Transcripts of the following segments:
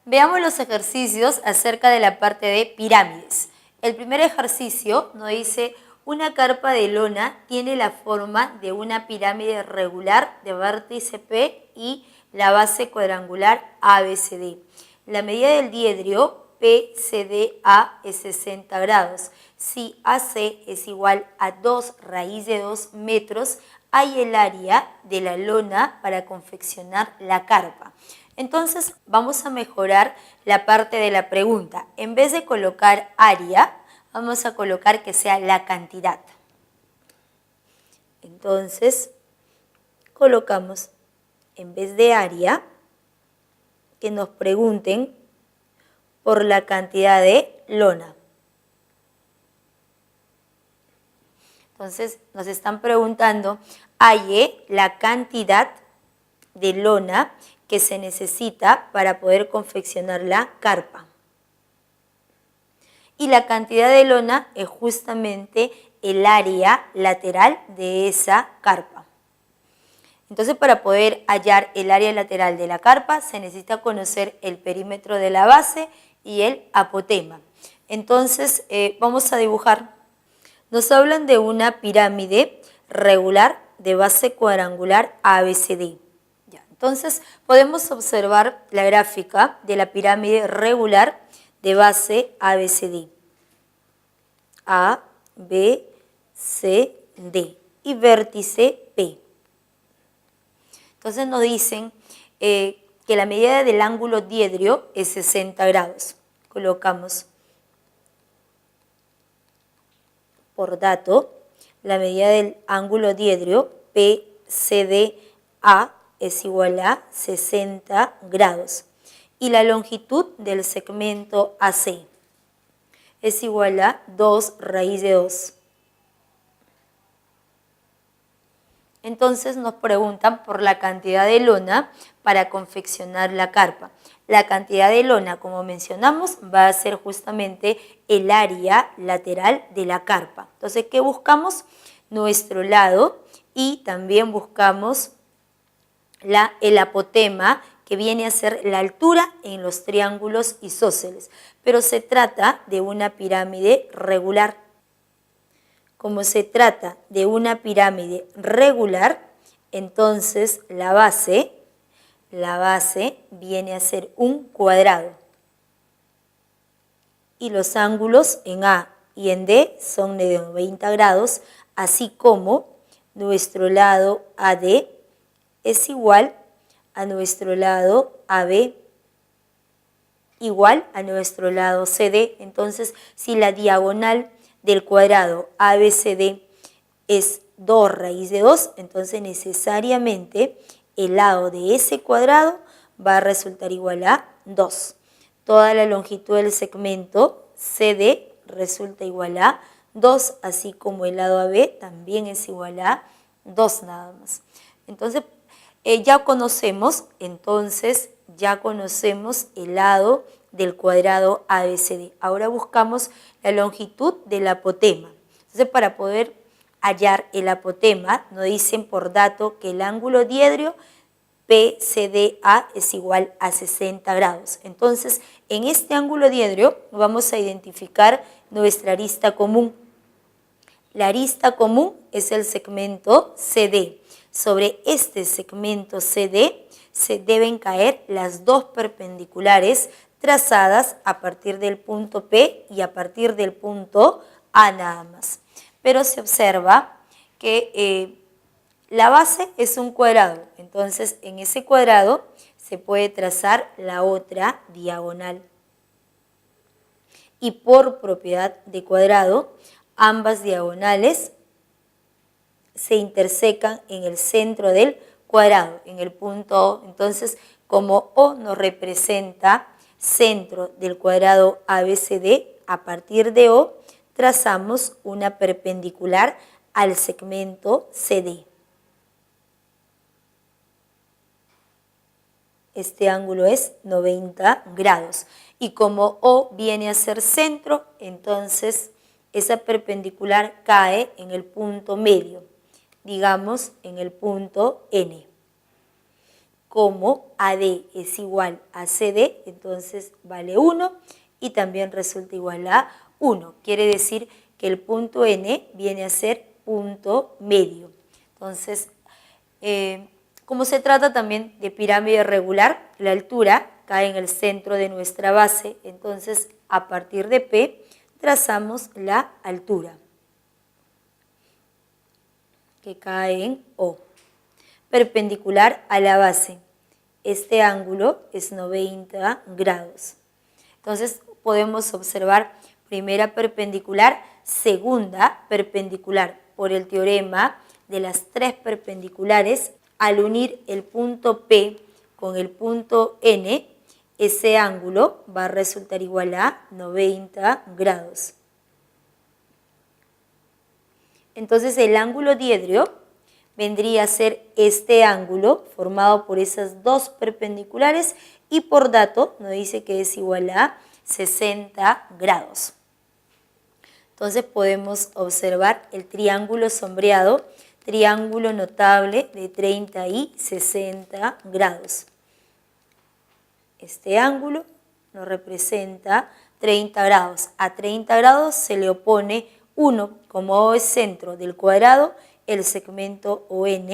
Veamos los ejercicios acerca de la parte de pirámides. El primer ejercicio nos dice: una carpa de lona tiene la forma de una pirámide regular de vértice P y la base cuadrangular ABCD. La medida del diedro PCDA es 60 grados. Si AC es igual a 2 raíz de 2 metros, hay el área de la lona para confeccionar la carpa. Entonces vamos a mejorar la parte de la pregunta. En vez de colocar área, vamos a colocar que sea la cantidad. Entonces colocamos, en vez de área, que nos pregunten por la cantidad de lona. Entonces nos están preguntando: halle la cantidad de lona que se necesita para poder confeccionar la carpa. Y la cantidad de lona es justamente el área lateral de esa carpa. Entonces, para poder hallar el área lateral de la carpa se necesita conocer el perímetro de la base y el apotema. Entonces vamos a dibujar. Nos hablan de una pirámide regular de base cuadrangular ABCD. Entonces podemos observar la gráfica de la pirámide regular de base ABCD. A, B, C, D y vértice P. Entonces nos dicen que la medida del ángulo diedro es 60 grados. Colocamos por dato la medida del ángulo diedro PCDA es igual a 60 grados. Y la longitud del segmento AC es igual a 2 raíz de 2. Entonces nos preguntan por la cantidad de lona para confeccionar la carpa. La cantidad de lona, como mencionamos, va a ser justamente el área lateral de la carpa. Entonces, ¿qué buscamos? Nuestro lado, y también buscamos el apotema, que viene a ser la altura en los triángulos isósceles. Pero se trata de una pirámide regular. Como se trata de una pirámide regular, entonces la base viene a ser un cuadrado. Y los ángulos en A y en D son de 90 grados, así como nuestro lado AD es igual a nuestro lado AB, igual a nuestro lado CD. Entonces, si la diagonal del cuadrado ABCD es 2 raíz de 2, entonces necesariamente el lado de ese cuadrado va a resultar igual a 2. Toda la longitud del segmento CD resulta igual a 2, así como el lado AB también es igual a 2 nada más. Entonces, ya conocemos el lado del cuadrado ABCD. Ahora buscamos la longitud del apotema. Entonces, para poder hallar el apotema, nos dicen por dato que el ángulo diedro PCDA es igual a 60 grados. Entonces, en este ángulo diedro vamos a identificar nuestra arista común. La arista común es el segmento CD. Sobre este segmento CD se deben caer las dos perpendiculares trazadas a partir del punto P y a partir del punto A nada más. Pero se observa que la base es un cuadrado, entonces en ese cuadrado se puede trazar la otra diagonal. Y por propiedad de cuadrado, ambas diagonales se intersecan en el centro del cuadrado, en el punto O. Entonces, como O nos representa centro del cuadrado ABCD, a partir de O trazamos una perpendicular al segmento CD. Este ángulo es 90 grados. Y como O viene a ser centro, entonces esa perpendicular cae en el punto medio, digamos en el punto N. como AD es igual a CD, entonces vale 1 y también resulta igual a 1. Quiere decir que el punto N viene a ser punto medio. Entonces, como se trata también de pirámide regular, la altura cae en el centro de nuestra base, entonces a partir de P trazamos la altura, que cae en O. Perpendicular a la base. Este ángulo es 90 grados. Entonces podemos observar primera perpendicular, segunda perpendicular. Por el teorema de las tres perpendiculares, al unir el punto P con el punto N, ese ángulo va a resultar igual a 90 grados. Entonces el ángulo diedro vendría a ser este ángulo formado por esas dos perpendiculares y por dato nos dice que es igual a 60 grados. Entonces podemos observar el triángulo sombreado, triángulo notable de 30 y 60 grados. Este ángulo nos representa 30 grados. A 30 grados se le opone 1, como O es centro del cuadrado, el segmento ON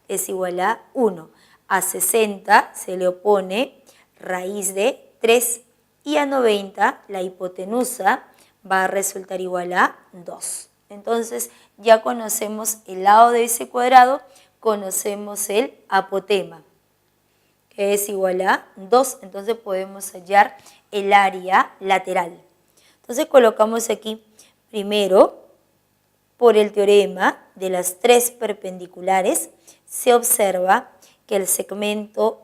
es igual a 1. A 60 se le opone raíz de 3 y a 90 la hipotenusa va a resultar igual a 2. Entonces ya conocemos el lado de ese cuadrado, conocemos el apotema, que es igual a 2. Entonces podemos hallar el área lateral. Entonces colocamos aquí primero, por el teorema de las tres perpendiculares, se observa que el segmento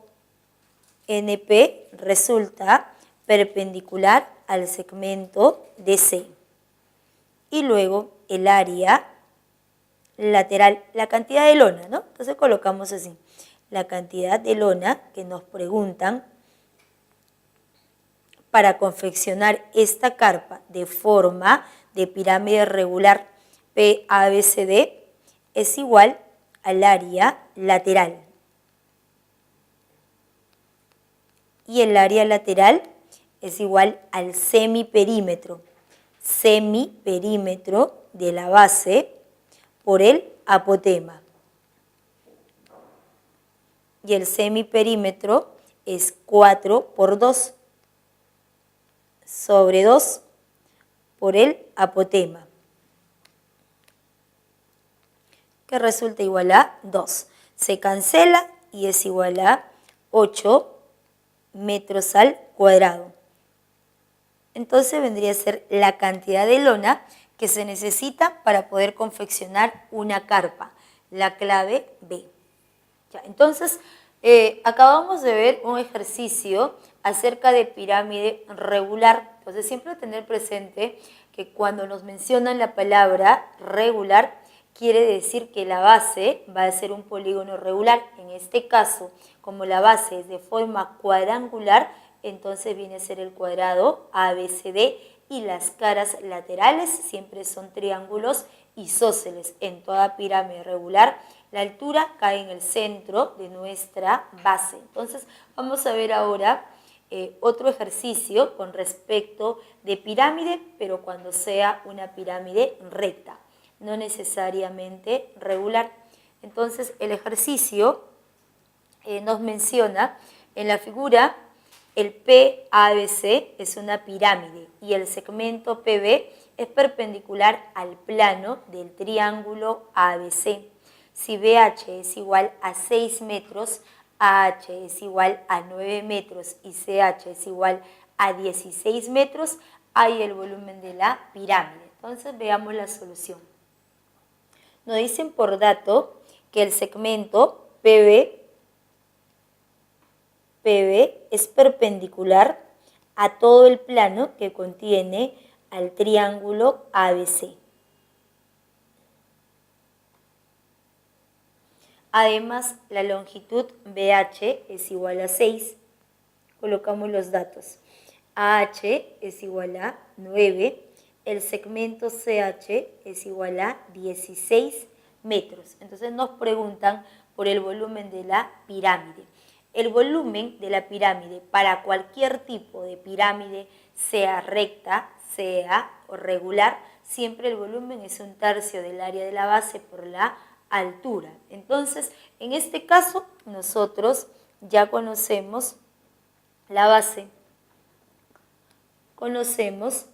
NP resulta perpendicular al segmento DC. Y luego el área lateral, la cantidad de lona, ¿no? Entonces colocamos así, la cantidad de lona que nos preguntan para confeccionar esta carpa de forma de pirámide regular PABCD es igual al área lateral. Y el área lateral es igual al semiperímetro. Semiperímetro de la base por el apotema. Y el semiperímetro es 4 por 2 sobre 2 por el apotema, que resulta igual a 2. Se cancela y es igual a 8 metros al cuadrado. Entonces vendría a ser la cantidad de lona que se necesita para poder confeccionar una carpa, la clave B. Ya, entonces, acabamos de ver un ejercicio acerca de pirámide regular. Entonces siempre tener presente que cuando nos mencionan la palabra regular, quiere decir que la base va a ser un polígono regular. En este caso, como la base es de forma cuadrangular, entonces viene a ser el cuadrado ABCD y las caras laterales siempre son triángulos isósceles. En toda pirámide regular, la altura cae en el centro de nuestra base. Entonces, vamos a ver ahora otro ejercicio con respecto de pirámide, pero cuando sea una pirámide recta, no necesariamente regular. Entonces el ejercicio nos menciona en la figura el PABC es una pirámide y el segmento PB es perpendicular al plano del triángulo ABC. Si BH es igual a 6 metros, AH es igual a 9 metros y CH es igual a 16 metros, hay el volumen de la pirámide. Entonces veamos la solución. Nos dicen por dato que el segmento PB es perpendicular a todo el plano que contiene al triángulo ABC. Además, la longitud BH es igual a 6. Colocamos los datos. AH es igual a 9. El segmento CH es igual a 16 metros. Entonces nos preguntan por el volumen de la pirámide. El volumen de la pirámide para cualquier tipo de pirámide, sea recta, sea regular, siempre el volumen es 1/3 del área de la base por la altura. Entonces, en este caso, nosotros ya conocemos la base, conocemos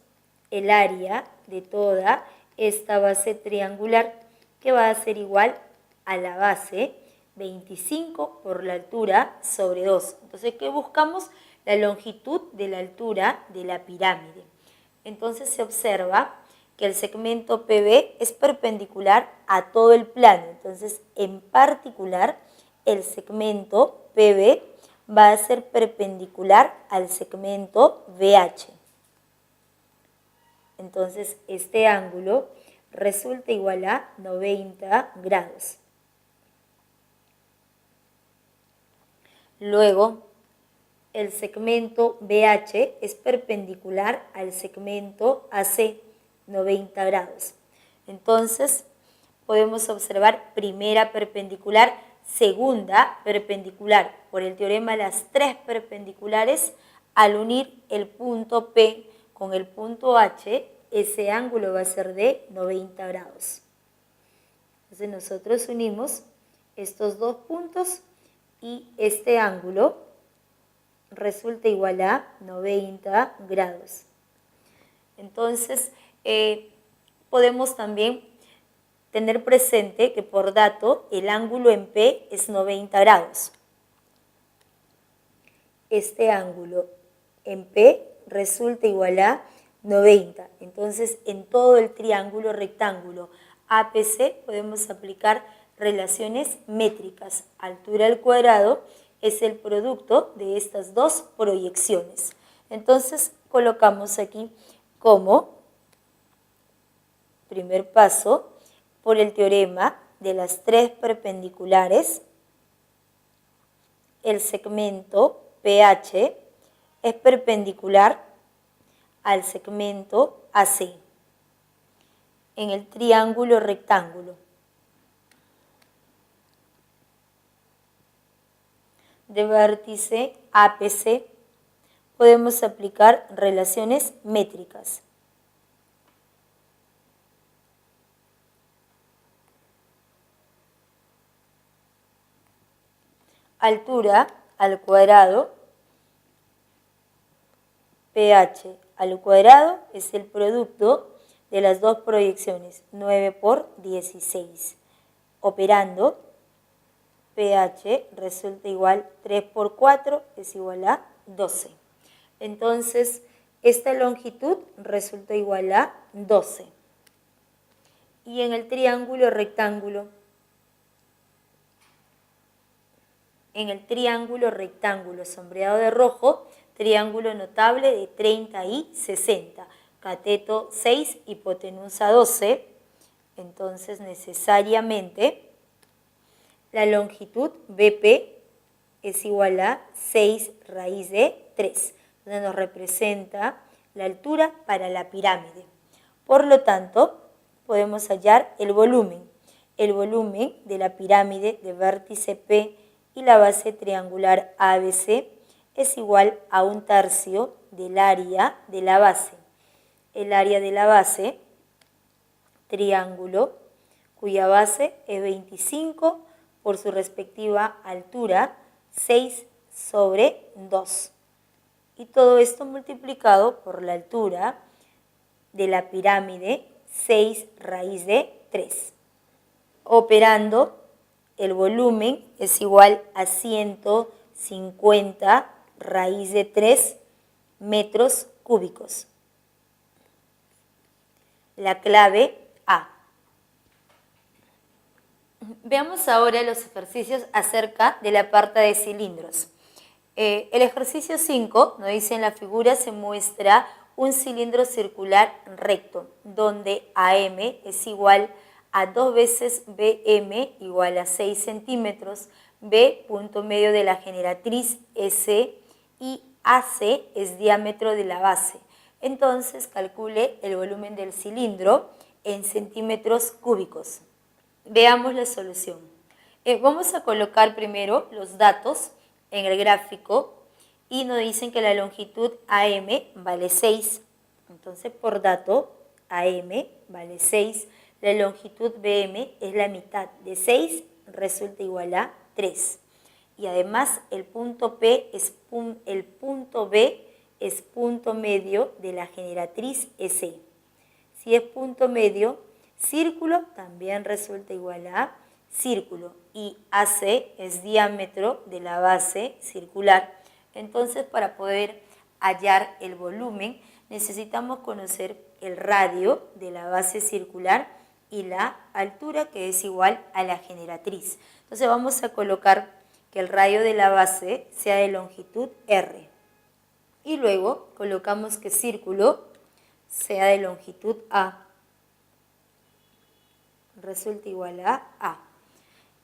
el área de toda esta base triangular, que va a ser igual a la base 25 por la altura sobre 2. Entonces, ¿qué buscamos? La longitud de la altura de la pirámide. Entonces se observa que el segmento PB es perpendicular a todo el plano. Entonces, en particular, el segmento PB va a ser perpendicular al segmento BH. Entonces, este ángulo resulta igual a 90 grados. Luego, el segmento BH es perpendicular al segmento AC, 90 grados. Entonces, podemos observar primera perpendicular, segunda perpendicular. Por el teorema de las tres perpendiculares, al unir el punto P con el punto H, ese ángulo va a ser de 90 grados. Entonces nosotros unimos estos dos puntos y este ángulo resulta igual a 90 grados. Entonces podemos también tener presente que por dato el ángulo en P es 90 grados. Este ángulo en P resulta igual a 90. Entonces, en todo el triángulo rectángulo APC podemos aplicar relaciones métricas. Altura al cuadrado es el producto de estas dos proyecciones. Entonces, colocamos aquí como primer paso, por el teorema de las tres perpendiculares, el segmento PH es perpendicular al segmento AC en el triángulo rectángulo. De vértice APC podemos aplicar relaciones métricas. Altura al cuadrado, pH al cuadrado es el producto de las dos proyecciones, 9 por 16. Operando, pH resulta igual 3 por 4 es igual a 12. Entonces, esta longitud resulta igual a 12. Y en el triángulo rectángulo, sombreado de rojo, triángulo notable de 30 y 60, cateto 6, hipotenusa 12, entonces necesariamente la longitud BP es igual a 6 raíz de 3, donde nos representa la altura para la pirámide. Por lo tanto, podemos hallar el volumen de la pirámide de vértice P y la base triangular ABC es igual a 1/3 del área de la base. El área de la base, triángulo, cuya base es 25 por su respectiva altura, 6 sobre 2. Y todo esto multiplicado por la altura de la pirámide, 6 raíz de 3. Operando, el volumen es igual a 150 raíz de 3 metros cúbicos. La clave A. Veamos ahora los ejercicios acerca de la parte de cilindros. El ejercicio 5 nos dice en la figura se muestra un cilindro circular recto, donde AM es igual a 2 veces BM igual a 6 centímetros, B, punto medio de la generatriz S, y AC es diámetro de la base. Entonces, calcule el volumen del cilindro en centímetros cúbicos. Veamos la solución. Vamos a colocar primero los datos en el gráfico y nos dicen que la longitud AM vale 6. Entonces, por dato, AM vale 6. La longitud BM es la mitad de 6, resulta igual a 3. Y además el punto B es punto medio de la generatriz SE. Si es punto medio, círculo también resulta igual a círculo. Y AC es diámetro de la base circular. Entonces, para poder hallar el volumen, necesitamos conocer el radio de la base circular y la altura, que es igual a la generatriz. Entonces, vamos a colocar que el radio de la base sea de longitud R. Y luego colocamos que círculo sea de longitud A. Resulta igual a A.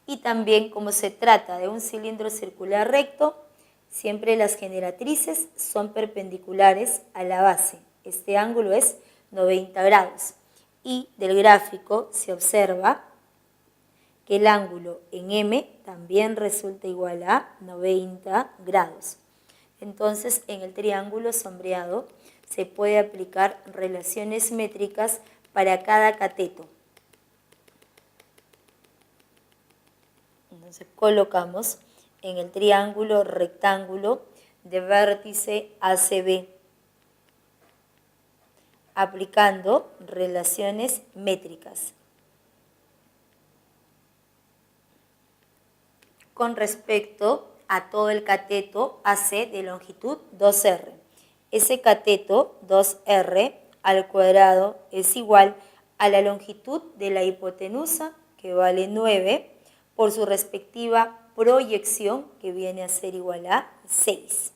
Y también, como se trata de un cilindro circular recto, siempre las generatrices son perpendiculares a la base. Este ángulo es 90 grados. Y del gráfico se observa que el ángulo en M también resulta igual a 90 grados. Entonces, en el triángulo sombreado se puede aplicar relaciones métricas para cada cateto. Entonces, colocamos en el triángulo rectángulo de vértice ACB, aplicando relaciones métricas con respecto a todo el cateto AC de longitud 2R. Ese cateto 2R al cuadrado es igual a la longitud de la hipotenusa, que vale 9, por su respectiva proyección, que viene a ser igual a 6.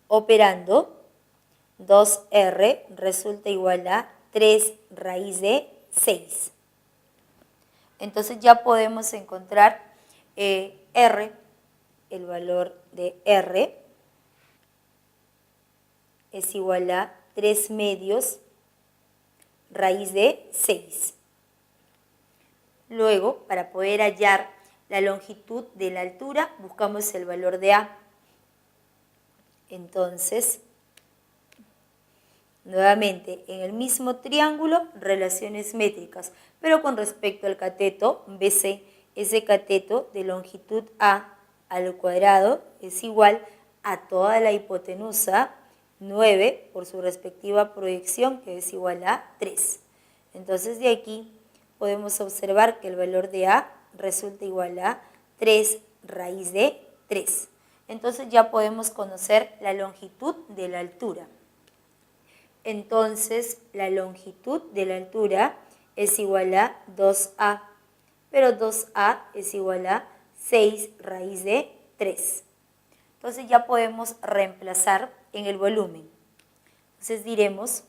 Operando, 2R resulta igual a 3 raíz de 6. Entonces ya podemos encontrar R, el valor de R es igual a 3 medios raíz de 6. Luego, para poder hallar la longitud de la altura, buscamos el valor de A. Entonces, nuevamente, en el mismo triángulo, relaciones métricas, pero con respecto al cateto BC, ese cateto de longitud A al cuadrado es igual a toda la hipotenusa 9 por su respectiva proyección, que es igual a 3. Entonces, de aquí podemos observar que el valor de A resulta igual a 3 raíz de 3. Entonces ya podemos conocer la longitud de la altura. Entonces la longitud de la altura es igual a 2A, pero 2A es igual a 6 raíz de 3. Entonces ya podemos reemplazar en el volumen. Entonces diremos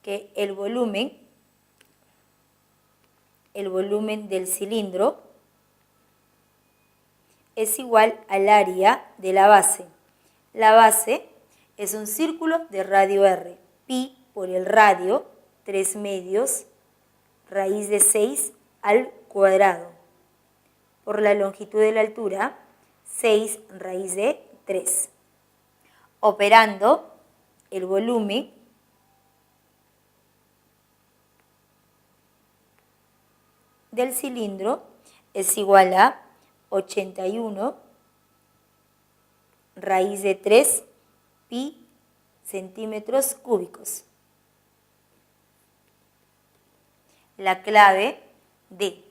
que el volumen del cilindro es igual al área de la base. La base es un círculo de radio R. Pi por el radio, 3 medios, raíz de 6 al cuadrado. Por la longitud de la altura, 6 raíz de 3. Operando, el volumen del cilindro es igual a 81 raíz de 3 pi centímetros cúbicos. La clave D.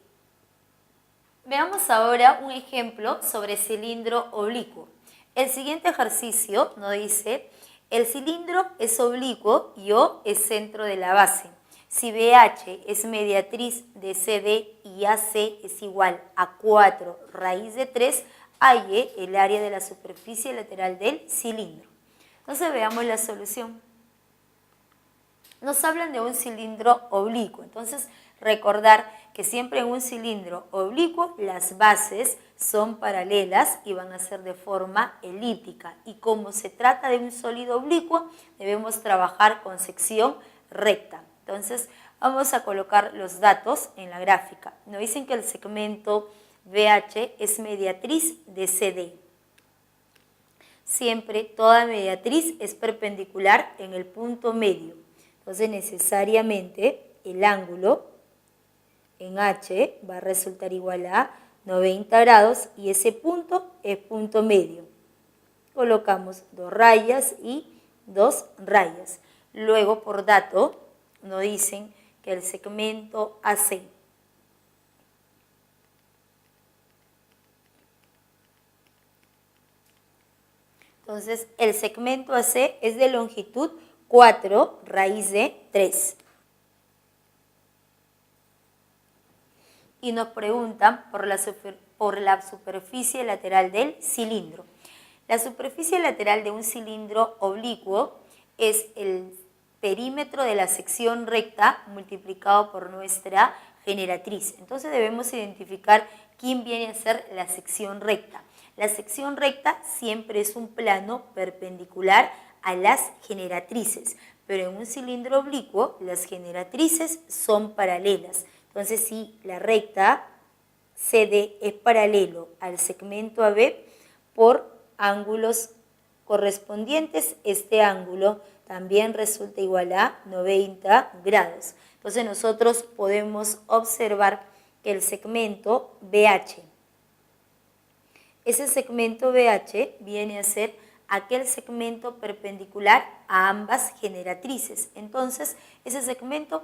Veamos ahora un ejemplo sobre cilindro oblicuo. El siguiente ejercicio nos dice, el cilindro es oblicuo y O es centro de la base. Si BH es mediatriz de CD y AC es igual a 4 raíz de 3, halle el área de la superficie lateral del cilindro. Entonces veamos la solución. Nos hablan de un cilindro oblicuo. Entonces recordar que siempre en un cilindro oblicuo las bases son paralelas y van a ser de forma elíptica. Y como se trata de un sólido oblicuo, debemos trabajar con sección recta. Entonces vamos a colocar los datos en la gráfica. Nos dicen que el segmento BH es mediatriz de CD. Siempre toda mediatriz es perpendicular en el punto medio. Entonces necesariamente el ángulo en H va a resultar igual a 90 grados y ese punto es punto medio. Colocamos 2 rayas y 2 rayas. Luego, por dato, nos dicen que el segmento AC entonces, el segmento AC es de longitud 4 raíz de 3. Y nos preguntan por la superficie lateral del cilindro. La superficie lateral de un cilindro oblicuo es el perímetro de la sección recta multiplicado por nuestra generatriz. Entonces debemos identificar quién viene a ser la sección recta. La sección recta siempre es un plano perpendicular a las generatrices, pero en un cilindro oblicuo las generatrices son paralelas. Entonces, si la recta CD es paralelo al segmento AB por ángulos correspondientes, este ángulo también resulta igual a 90 grados. Entonces, nosotros podemos observar que el segmento BH, ese segmento BH viene a ser aquel segmento perpendicular a ambas generatrices. Entonces, ese segmento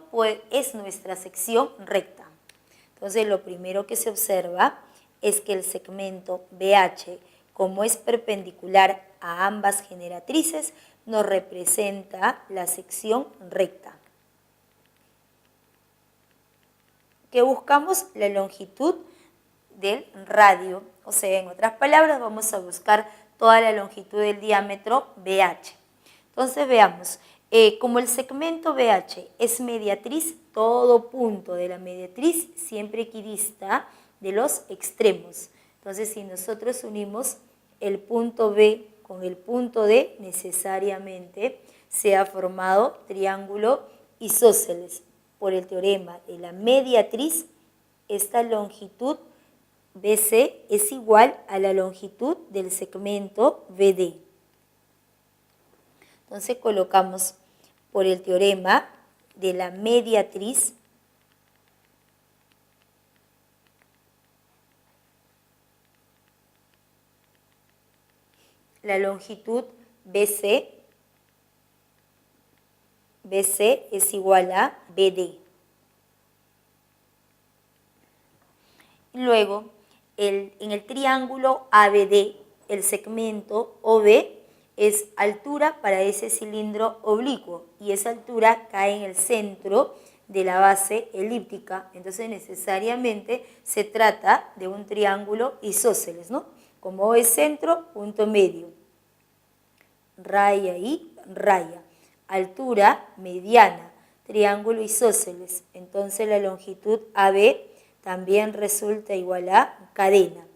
es nuestra sección recta. Entonces, lo primero que se observa es que el segmento BH, como es perpendicular a ambas generatrices, nos representa la sección recta. Que buscamos la longitud del radio, o sea, en otras palabras, vamos a buscar toda la longitud del diámetro BH. Entonces veamos, como el segmento BH es mediatriz, todo punto de la mediatriz siempre equidista de los extremos. Entonces, si nosotros unimos el punto B con el punto D, necesariamente se ha formado triángulo isósceles. Por el teorema de la mediatriz, esta longitud BC es igual a la longitud del segmento BD. Entonces colocamos por el teorema de la mediatriz la longitud BC es igual a BD. Luego, en el triángulo ABD, el segmento OB es altura para ese cilindro oblicuo y esa altura cae en el centro de la base elíptica. Entonces, necesariamente se trata de un triángulo isósceles, ¿no? Como O es centro, punto medio. Raya y raya. Altura mediana, triángulo isósceles. Entonces, la longitud AB también resulta igual a cadena.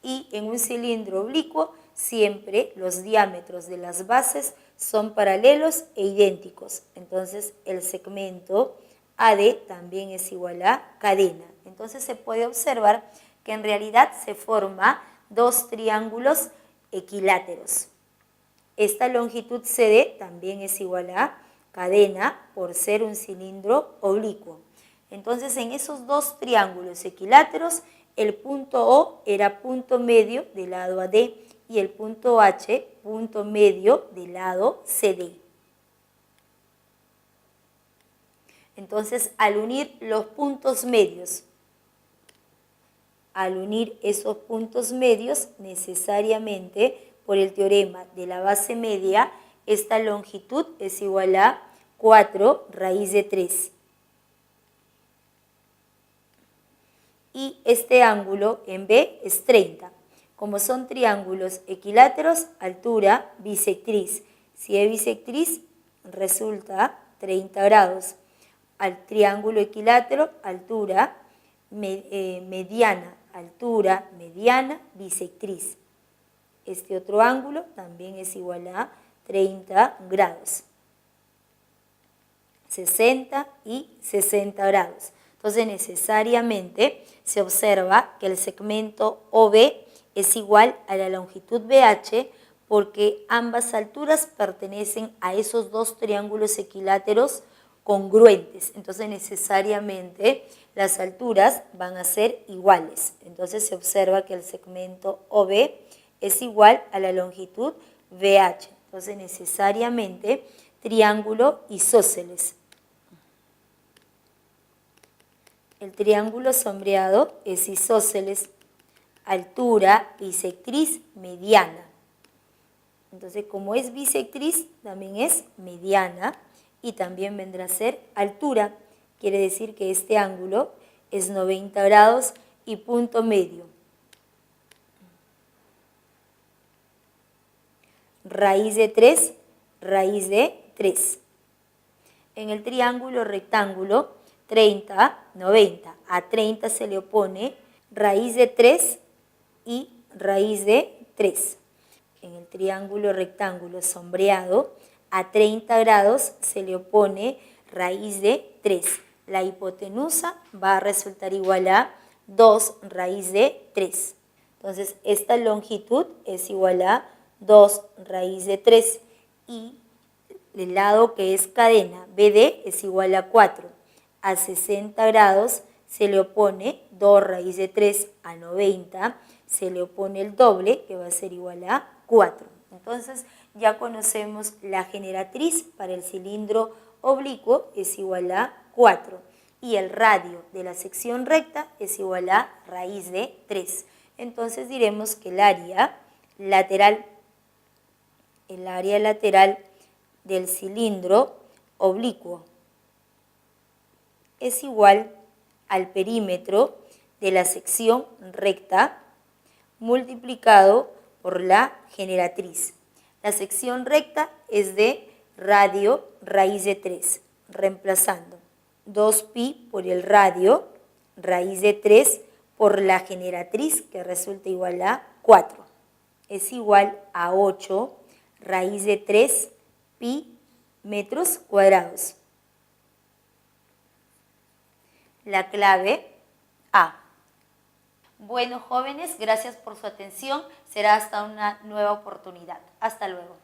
Y en un cilindro oblicuo siempre los diámetros de las bases son paralelos e idénticos. Entonces el segmento AD también es igual a cadena. Entonces se puede observar que en realidad se forman dos triángulos equiláteros. Esta longitud CD también es igual a cadena por ser un cilindro oblicuo. Entonces, en esos dos triángulos equiláteros, el punto O era punto medio del lado AD y el punto H, punto medio del lado CD. Entonces, al unir los puntos medios, esos puntos medios, necesariamente, por el teorema de la base media, esta longitud es igual a 4 raíz de 3. Y este ángulo en B es 30. Como son triángulos equiláteros, altura bisectriz. Si es bisectriz, resulta 30 grados. Al triángulo equilátero, altura mediana, altura mediana bisectriz. Este otro ángulo también es igual a 30 grados. 60 y 60 grados. Entonces, necesariamente se observa que el segmento OB es igual a la longitud BH porque ambas alturas pertenecen a esos dos triángulos equiláteros congruentes. Entonces necesariamente las alturas van a ser iguales. Entonces se observa que el segmento OB es igual a la longitud BH. Entonces necesariamente triángulo isósceles. El triángulo sombreado es isósceles, altura bisectriz mediana. Entonces, como es bisectriz, también es mediana y también vendrá a ser altura. Quiere decir que este ángulo es 90 grados y punto medio. Raíz de 3, raíz de 3. En el triángulo rectángulo, 30, 90. A 30 se le opone raíz de 3 y raíz de 3. En el triángulo rectángulo sombreado, a 30 grados se le opone raíz de 3. La hipotenusa va a resultar igual a 2 raíz de 3. Entonces, esta longitud es igual a 2 raíz de 3 y el lado que es cadena BD es igual a 4. A 60 grados se le opone 2 raíz de 3 a 90, se le opone el doble que va a ser igual a 4. Entonces ya conocemos la generatriz para el cilindro oblicuo es igual a 4 y el radio de la sección recta es igual a raíz de 3. Entonces diremos que el área lateral del cilindro oblicuo es igual al perímetro de la sección recta multiplicado por la generatriz. La sección recta es de radio raíz de 3, reemplazando 2pi por el radio raíz de 3 por la generatriz que resulta igual a 4. Es igual a 8 raíz de 3 pi metros cuadrados. La clave A. Bueno, jóvenes, gracias por su atención. Será hasta una nueva oportunidad. Hasta luego.